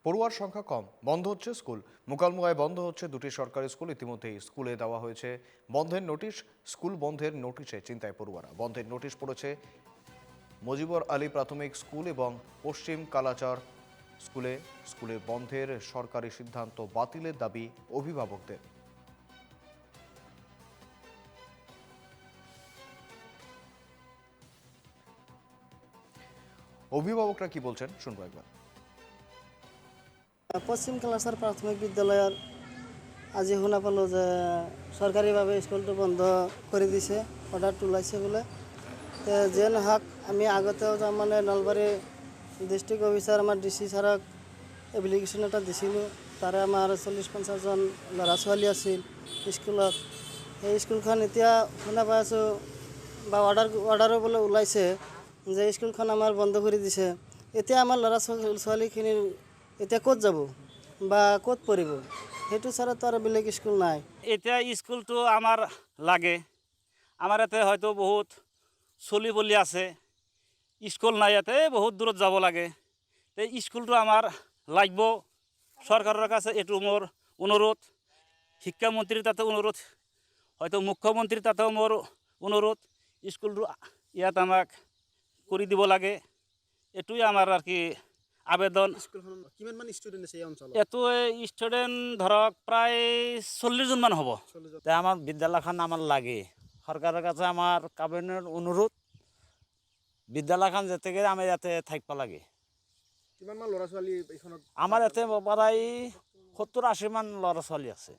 পড়ুয়ার সংখ্যা কম, বন্ধ হচ্ছে স্কুল। মোকালমোগায় বন্ধ হচ্ছে দুটি সরকারি স্কুল। ইতিমধ্যেই স্কুলে দেওয়া হয়েছে বন্ধের নোটিশ। স্কুল বন্ধের নোটিশে চিন্তায় পড়ুয়ারা। বন্ধের নোটিশ পড়েছে মজিবর আলী প্রাথমিক স্কুল এবং পশ্চিম কালাচার স্কুলে। স্কুলে বন্ধের সরকারি সিদ্ধান্ত বাতিলের দাবি অভিভাবকদের। অভিভাবকরা কি বলছেন শুনবো একবার। পশ্চিম কালাচার প্রাথমিক বিদ্যালয়ৰ আজি শুনা পালোঁ যে চৰকাৰীভাৱে স্কুলটো বন্ধ কৰি দিছে, অৰ্ডাৰটো ওলাইছে বোলে। যিয়ে নহওক আমি আগতেও তাৰমানে নলবাৰী ডিষ্ট্ৰিক্ট অফিচাৰ আমাৰ DC ছাৰক এপ্লিকেশ্যন এটা দিছিলোঁ। তাৰে আমাৰ 40-50জন ল'ৰা ছোৱালী আছিল স্কুলত। সেই স্কুলখন এতিয়া শুনা পাই আছোঁ বা অৰ্ডাৰো বোলে ওলাইছে যে স্কুলখন আমাৰ বন্ধ কৰি দিছে। এতিয়া আমাৰ ল'ৰা ছোৱালীখিনিৰ এতিয়া ক'ত যাব বা ক'ত পঢ়িব? সেইটো ছাড়াতো আৰু বেলেগ স্কুল নাই। এতিয়া স্কুলটো আমাৰ লাগে। আমাৰ ইয়াতে হয়তো বহুত চলি পলি আছে, স্কুল নাই, ইয়াতে বহুত দূৰত যাব লাগে। এই স্কুলটো আমাৰ লাগিব। চৰকাৰৰ কাছে এইটো মোৰ অনুৰোধ, শিক্ষামন্ত্ৰীৰ তাতে অনুৰোধ, হয়তো মুখ্যমন্ত্ৰীৰ তাতেও মোৰ অনুৰোধ, স্কুলটো ইয়াত আমাক কৰি দিব লাগে। এইটোৱে আমাৰ আৰ কি আবেদন। কিমান ষ্টুডেণ্ট আছে এই অঞ্চলত? এইটো ষ্টুডেণ্ট ধৰক প্ৰায় 40জন মান হ'ব। আমার বিদ্যালয়খান আমার লাগে, সরকারের কাছে আমার কাবিনের অনুরোধ, বিদ্যালয়খান যেতে গেলে আমি ইয়াতে থাকবা লাগে। কিমান মান ল'ৰা ছোৱালী এইখনত? আমাৰ ইয়াতে প্ৰায় 70-80 মান ল'ৰা ছোৱালী আছে।